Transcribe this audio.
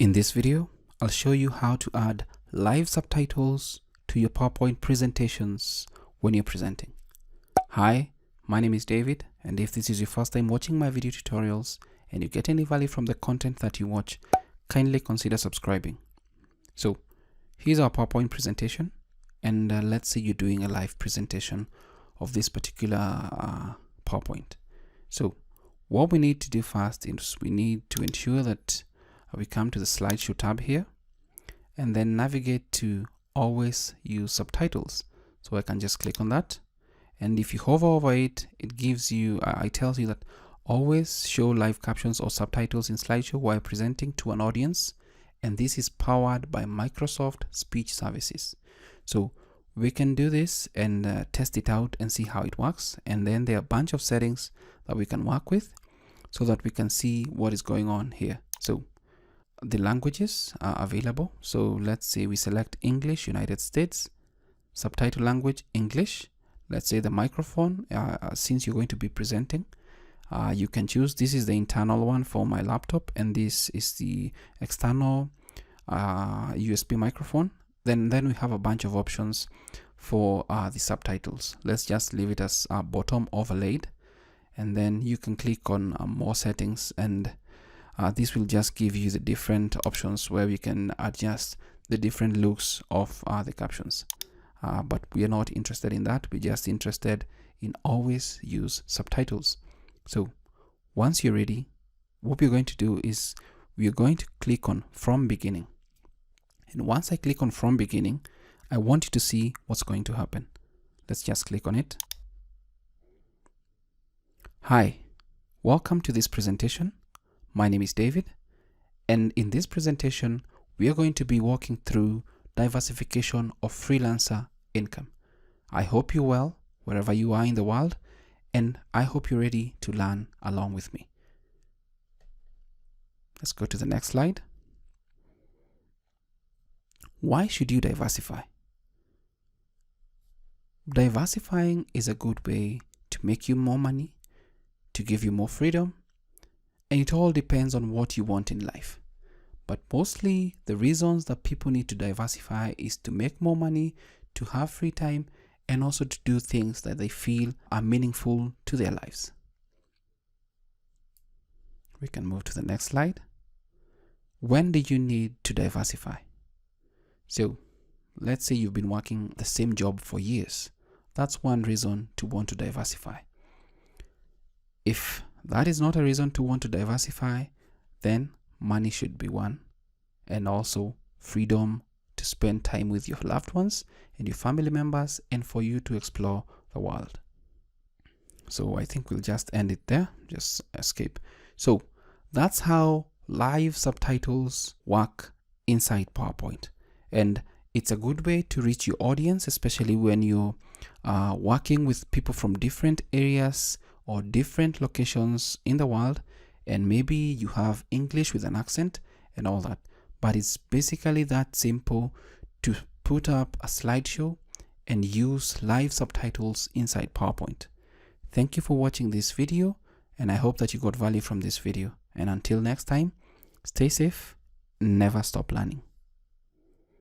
In this video, I'll show you how to add live subtitles to your PowerPoint presentations when you're presenting. Hi, my name is David, and if this is your first time watching my video tutorials and you get any value from the content that you watch, kindly consider subscribing. So here's our PowerPoint presentation, and let's say you're doing a live presentation of this particular PowerPoint. So what we need to do first is we need to ensure that we come to the slideshow tab here and then navigate to always use subtitles. So I can just click on that, and if you hover over it, it gives you it tells you that always show live captions or subtitles in slideshow while presenting to an audience, and this is powered by Microsoft Speech Services. So we can do this and test it out and see how it works, and then there are a bunch of settings that we can work with so that we can see what is going on here. So the languages are available. So let's say we select English, United States, subtitle language English. Let's say the microphone, since you're going to be presenting, you can choose. This is the internal one for my laptop, and this is the external USB microphone. Then we have a bunch of options for the subtitles. Let's just leave it as bottom overlaid, and then you can click on more settings, and this will just give you the different options where we can adjust the different looks of the captions. But we are not interested in that. We're just interested in always use subtitles. So once you're ready, what we're going to do is we're going to click on from beginning. And once I click on from beginning, I want you to see what's going to happen. Let's just click on it. Hi, welcome to this presentation. My name is David, and in this presentation, we are going to be walking through diversification of freelancer income. I hope you're well wherever you are in the world, and I hope you're ready to learn along with me. Let's go to the next slide. Why should you diversify? Diversifying is a good way to make you more money, to give you more freedom, and it all depends on what you want in life. But mostly the reasons that people need to diversify is to make more money, to have free time, and also to do things that they feel are meaningful to their lives. We can move to the next slide. When do you need to diversify? So let's say you've been working the same job for years. That's one reason to want to diversify. If that is not a reason to want to diversify, then money should be one, and also freedom to spend time with your loved ones and your family members, and for you to explore the world. So I think we'll just end it there, just escape. So that's how live subtitles work inside PowerPoint, and it's a good way to reach your audience, especially when you're working with people from different areas or different locations in the world, and maybe you have English with an accent and all that. But it's basically that simple to put up a slideshow and use live subtitles inside PowerPoint. Thank you for watching this video, and I hope that you got value from this video. And until next time, stay safe, never stop learning.